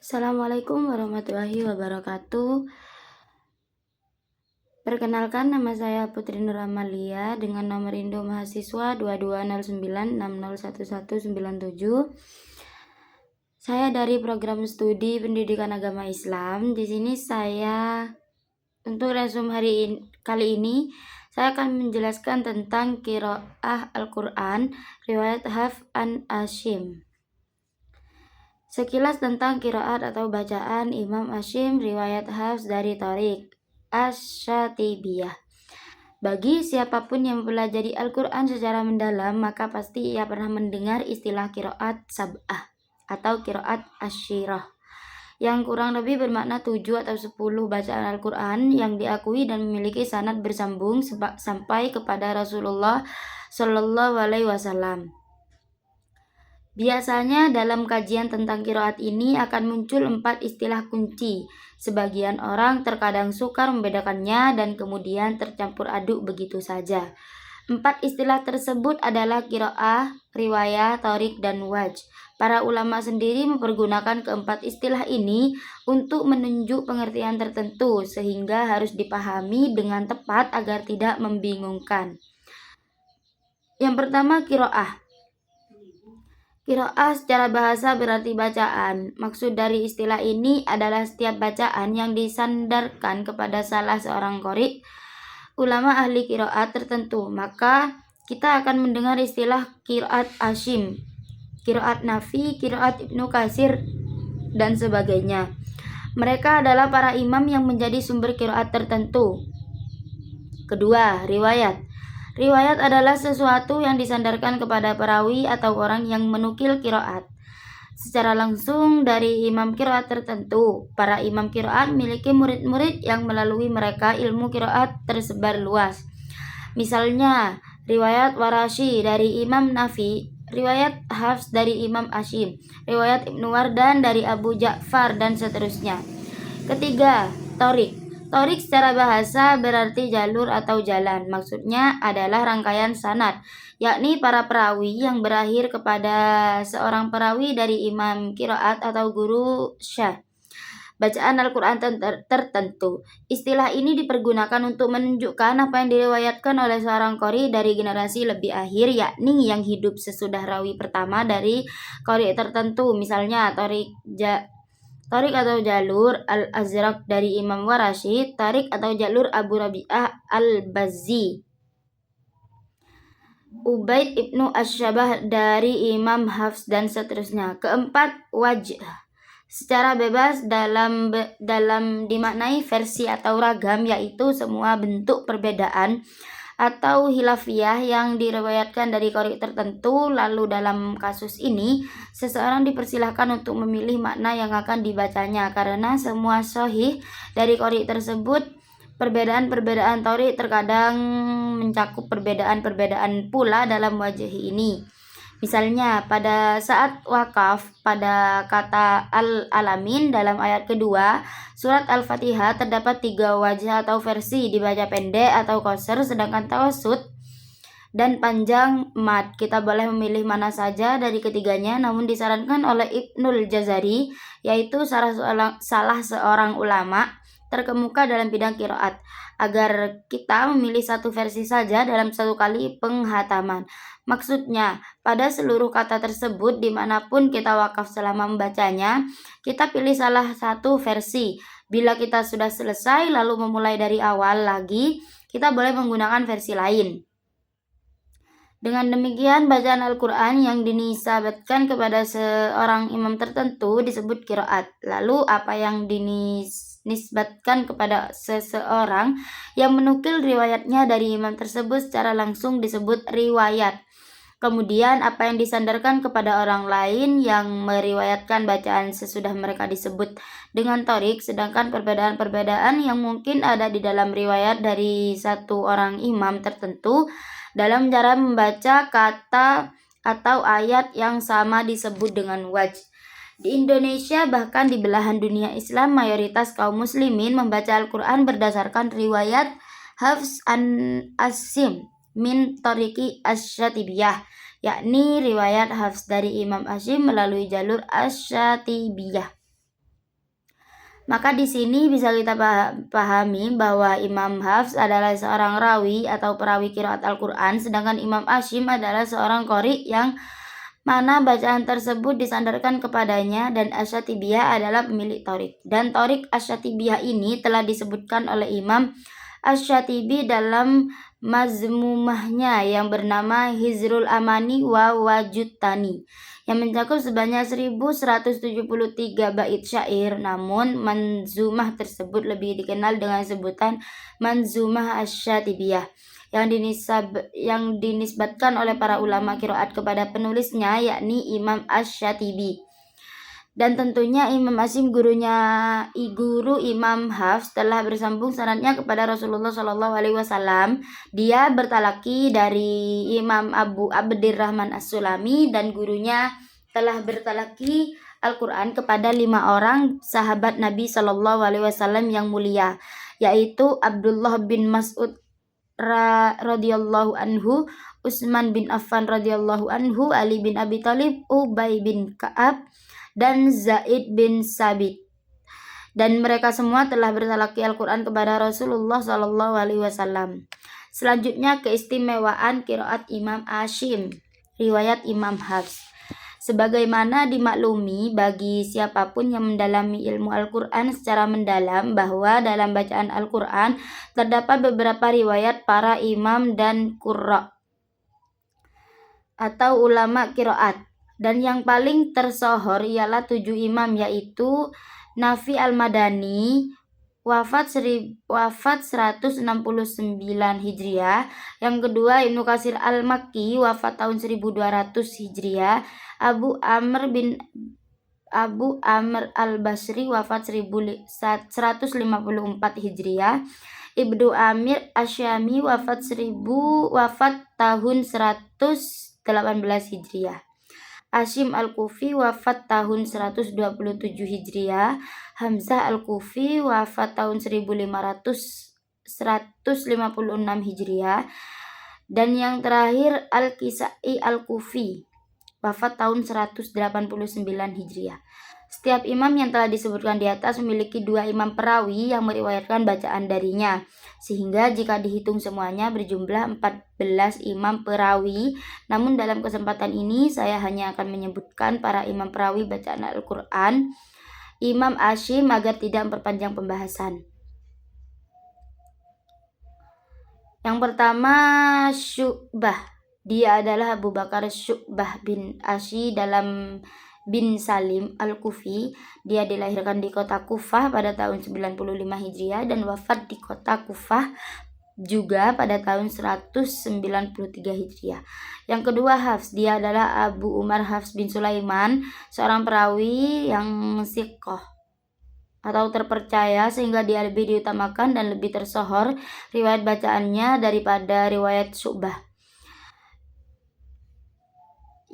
Assalamualaikum warahmatullahi wabarakatuh. Perkenalkan, nama saya Putri Nur Amalia dengan nomor induk mahasiswa 2209601197. Saya dari program studi Pendidikan Agama Islam. Di sini saya untuk resume kali ini saya akan menjelaskan tentang qiraah Al-Qur'an riwayat Hafs an Asim. Sekilas tentang qiraat atau bacaan Imam Asim riwayat Hafs dari Thariq Asy-Syatibiyah. Bagi siapapun yang mempelajari Al-Quran secara mendalam, maka pasti ia pernah mendengar istilah qiraat sab'ah atau qiraat asyirah, yang kurang lebih bermakna 7 atau 10 bacaan Al-Quran yang diakui dan memiliki sanad bersambung sampai kepada Rasulullah Shallallahu Alaihi Wasallam. Biasanya dalam kajian tentang qiraat ini akan muncul 4 istilah kunci. Sebagian orang terkadang sukar membedakannya dan kemudian tercampur aduk begitu saja. 4 istilah tersebut adalah qiraah, riwayah, thariq, dan wajh. Para ulama sendiri mempergunakan keempat istilah ini untuk menunjuk pengertian tertentu sehingga harus dipahami dengan tepat agar tidak membingungkan. Yang pertama, qiraah. Qiraah secara bahasa berarti bacaan. Maksud dari istilah ini adalah setiap bacaan yang disandarkan kepada salah seorang qari, ulama ahli qiraat tertentu. Maka kita akan mendengar istilah qiraat Asim, qiraat Nafi, qiraat Ibnu Katsir, dan sebagainya. Mereka adalah para imam yang menjadi sumber qiraat tertentu. Kedua, riwayat. Riwayat adalah sesuatu yang disandarkan kepada perawi atau orang yang menukil qiraat secara langsung dari imam qiraat tertentu. Para imam qiraat memiliki murid-murid yang melalui mereka ilmu qiraat tersebar luas. Misalnya, riwayat Warasyi dari Imam Nafi, riwayat Hafs dari Imam Asim, riwayat Ibnu Wardan dari Abu Ja'far, dan seterusnya. Ketiga, thariq. Thariq secara bahasa berarti jalur atau jalan. Maksudnya adalah rangkaian sanad, yakni para perawi yang berakhir kepada seorang perawi dari imam qiraat atau guru syekh bacaan Al-Quran tertentu. Istilah ini dipergunakan untuk menunjukkan apa yang diriwayatkan oleh seorang qari dari generasi lebih akhir, yakni yang hidup sesudah rawi pertama dari qari tertentu. Misalnya Thariq atau jalur Al-Azraq dari Imam Warasyi, Thariq atau jalur Abu Rabi'ah Al-Bazzi, Ubaid ibnu Asyabah dari Imam Hafs, dan seterusnya. Keempat, wajh. Secara bebas dalam dimaknai versi atau ragam, yaitu semua bentuk perbedaan atau hilafiyah yang diriwayatkan dari qari tertentu. Lalu dalam kasus ini seseorang dipersilahkan untuk memilih makna yang akan dibacanya karena semua sahih dari qari tersebut. Perbedaan-perbedaan thariq terkadang mencakup perbedaan-perbedaan pula dalam wajh ini. Misalnya pada saat wakaf pada kata Al-Alamin dalam ayat kedua surat Al-Fatihah terdapat 3 wajah atau versi, dibaca pendek atau qasr, sedangkan tawassut dan panjang mad. Kita boleh memilih mana saja dari ketiganya, namun disarankan oleh Ibnul Jazari, yaitu salah seorang ulama terkemuka dalam bidang qiraat, agar kita memilih satu versi saja dalam satu kali penghataman. Maksudnya, pada seluruh kata tersebut dimanapun kita wakaf selama membacanya, kita pilih salah satu versi. Bila kita sudah selesai lalu memulai dari awal lagi, kita boleh menggunakan versi lain. Dengan demikian, bacaan Al-Quran yang dinisbatkan kepada seorang imam tertentu disebut qiraat. Lalu apa yang dinisbatkan kepada seseorang yang menukil riwayatnya dari imam tersebut secara langsung disebut riwayat. Kemudian apa yang disandarkan kepada orang lain yang meriwayatkan bacaan sesudah mereka disebut dengan thariq. Sedangkan perbedaan-perbedaan yang mungkin ada di dalam riwayat dari satu orang imam tertentu dalam cara membaca kata atau ayat yang sama disebut dengan wajh. Di Indonesia, bahkan di belahan dunia Islam, mayoritas kaum muslimin membaca Al-Quran berdasarkan riwayat Hafs an Asim min Thariqi Asy-Syatibiyah, yakni riwayat Hafs dari Imam Asim melalui jalur Asy-Syatibiyah. Maka di sini bisa kita pahami bahwa Imam Hafs adalah seorang rawi atau perawi qiraat Al-Quran, sedangkan Imam Asyim adalah seorang qori yang mana bacaan tersebut disandarkan kepadanya, dan Asy-Syatibiyah adalah pemilik Thorik. Dan Thorik Asy-Syatibiyah ini telah disebutkan oleh Imam Asy-Syatibi dalam mazmumahnya yang bernama Hizrul Amani wa Wajudtani, yang mencakup sebanyak 1173 bait syair. Namun manzumah tersebut lebih dikenal dengan sebutan Manzumah Asy-Syatibiyah yang dinisbatkan oleh para ulama qiraat kepada penulisnya, yakni Imam Asy-Syatibi. Dan tentunya Imam Asyim guru Imam Hafs telah bersambung sanadnya kepada Rasulullah SAW. Dia bertalaki dari Imam Abu Abdirrahman As-Sulami, dan gurunya telah bertalaki Al-Quran kepada 5 orang sahabat Nabi SAW yang mulia, yaitu Abdullah bin Mas'ud radhiyallahu anhu, Utsman bin Affan radhiyallahu anhu, Ali bin Abi Thalib, Ubay bin Ka'ab, dan Zaid bin Sabit. Dan mereka semua telah bertalaki Al-Quran kepada Rasulullah SAW. Selanjutnya, keistimewaan qiraat Imam Asyim, riwayat Imam Hafs. Sebagaimana dimaklumi bagi siapapun yang mendalami ilmu Al-Quran secara mendalam, bahwa dalam bacaan Al-Quran terdapat beberapa riwayat para imam dan qurra atau ulama qiraat. Dan yang paling tersohor ialah 7 imam, yaitu Nafi Al-Madani, wafat 169 Hijriah. Yang kedua Ibnu Katsir Al-Makki, wafat tahun 1200 Hijriah. Abu Amr Al-Basri, wafat 1154 Hijriah. Ibnu Amir Asyami, wafat tahun 118 Hijriah. Asyim Al-Kufi, wafat tahun 127 Hijriah. Hamzah Al-Kufi, wafat tahun 156 Hijriah. Dan yang terakhir Al-Kisai Al-Kufi, wafat tahun 189 Hijriah. Setiap imam yang telah disebutkan di atas memiliki 2 imam perawi yang meriwayatkan bacaan darinya, sehingga jika dihitung semuanya berjumlah 14 imam perawi. Namun dalam kesempatan ini saya hanya akan menyebutkan para imam perawi bacaan Al-Quran Imam Asyim agar tidak memperpanjang pembahasan. Yang pertama, Syu'bah. Dia adalah Abu Bakar Syu'bah bin Asy dalam bin Salim Al-Kufi. Dia dilahirkan di kota Kufah pada tahun 95 Hijriah dan wafat di kota Kufah juga pada tahun 193 Hijriah. Yang kedua, Hafs. Dia adalah Abu Umar Hafs bin Sulaiman, seorang perawi yang siqah atau terpercaya, sehingga dia lebih diutamakan dan lebih tersohor riwayat bacaannya daripada riwayat Syu'bah.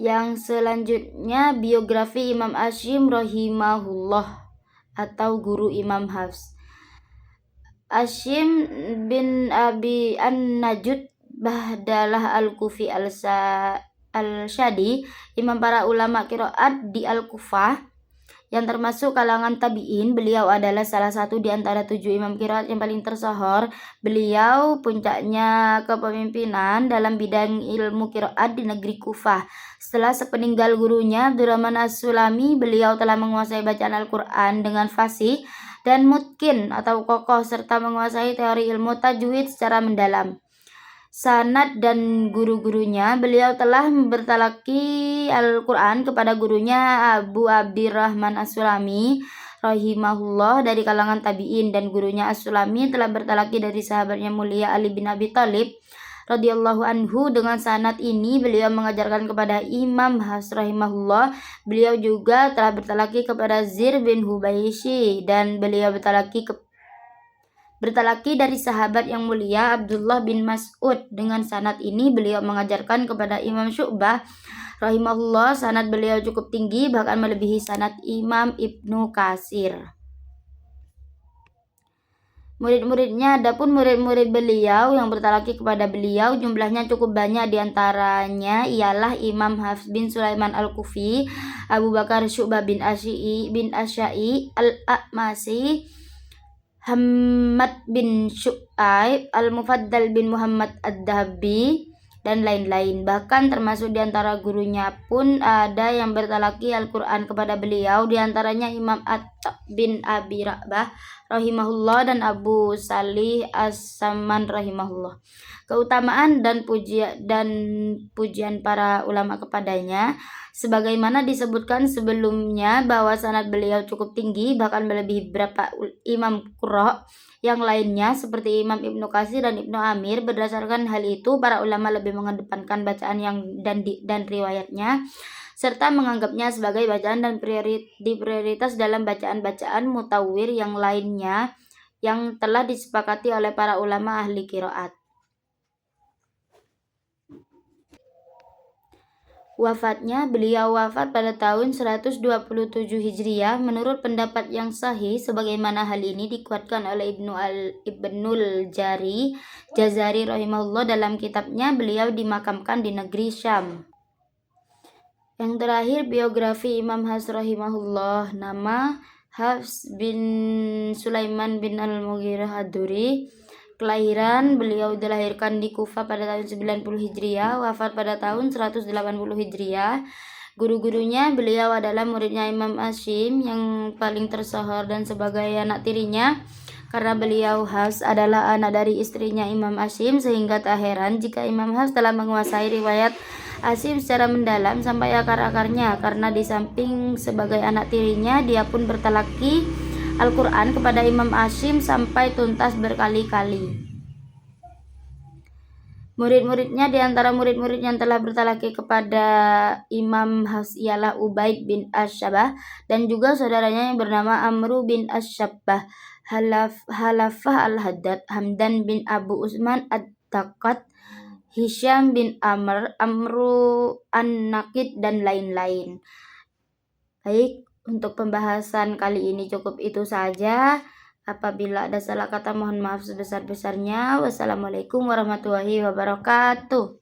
Yang selanjutnya, biografi Imam Asyim rahimahullah atau guru Imam Hafs. Asyim bin Abi An-Najud Bahdalah Al-Kufi Al-Syadi, imam para ulama qiraat di Al-Kufah yang termasuk kalangan tabi'in. Beliau adalah salah satu di antara 7 imam qiraat yang paling tersohor. Beliau puncaknya kepemimpinan dalam bidang ilmu qiraat di negeri Kufah. Setelah sepeninggal gurunya Abdurrahman As-Sulami, beliau telah menguasai bacaan Al-Quran dengan fasih dan mutkin atau kokoh, serta menguasai teori ilmu tajwid secara mendalam. Sanad dan guru-gurunya, beliau telah bertalaki Al-Quran kepada gurunya Abu Abdirrahman As-Sulami rahimahullah dari kalangan tabi'in, dan gurunya As-Sulami telah bertalaki dari sahabatnya mulia Ali bin Abi Thalib radhiyallahu anhu. Dengan sanad ini beliau mengajarkan kepada Imam Hafs rahimahullah. Beliau juga telah bertalaki kepada Zir bin Hubayshi, dan beliau bertalaki dari sahabat yang mulia Abdullah bin Mas'ud. Dengan sanad ini beliau mengajarkan kepada Imam Syu'bah rahimahullah. Sanad beliau cukup tinggi, bahkan melebihi sanad Imam Ibnu Katsir. Murid-muridnya, adapun murid-murid beliau yang bertalaki kepada beliau jumlahnya cukup banyak, diantaranya ialah Imam Hafs bin Sulaiman Al-Kufi, Abu Bakar Syu'bah bin Asyai Al-A'masi, Hamad bin Syu'aib, Al-Mufaddal bin Muhammad Ad-Dahabi, dan lain-lain. Bahkan termasuk diantara gurunya pun ada yang bertalaki Al-Quran kepada beliau, diantaranya Imam Atta bin Abi Ra'bah rahimahullah dan Abu Salih As-Saman rahimahullah. Keutamaan dan pujian para ulama kepadanya, sebagaimana disebutkan sebelumnya bahwa sanad beliau cukup tinggi, bahkan melebihi beberapa imam qurra yang lainnya seperti Imam Ibnu Katsir dan Ibnu Amir. Berdasarkan hal itu, para ulama lebih mengedepankan bacaan dan riwayatnya, serta menganggapnya sebagai bacaan dan prioritas dalam bacaan-bacaan mutawwir yang lainnya yang telah disepakati oleh para ulama ahli qiraat. Wafatnya, beliau wafat pada tahun 127 Hijriah menurut pendapat yang sahih, sebagaimana hal ini dikuatkan oleh Ibnul Jazari rahimahullah dalam kitabnya. Beliau dimakamkan di negeri Syam. Yang terakhir, biografi Imam Hafs rahimahullah. Nama Hafs bin Sulaiman bin Al-Mughirah Ad-Duri. Kelahiran, beliau dilahirkan di Kufah pada tahun 90 Hijriah, wafat pada tahun 180 Hijriah. Guru-gurunya, beliau adalah muridnya Imam Hashim yang paling tersohor dan sebagai anak tirinya. Karena beliau Hafs adalah anak dari istrinya Imam Hashim, sehingga tak heran jika Imam Hafs telah menguasai riwayat Hashim secara mendalam sampai akar-akarnya, karena di samping sebagai anak tirinya, dia pun bertalaki Al-Quran kepada Imam Hashim sampai tuntas berkali-kali. Murid-muridnya, di antara murid-murid yang telah bertalaki kepada Imam Hafs ialah Ubaid bin Asyabah dan juga saudaranya yang bernama Amru bin Asyabah, Halafah Al-Haddad, Hamdan bin Abu Usman Ad-Daqat, Hisham bin Amru An-Naqid, dan lain-lain. Baik, untuk pembahasan kali ini cukup itu saja. Apabila ada salah kata mohon maaf sebesar-besarnya. Wassalamualaikum warahmatullahi wabarakatuh.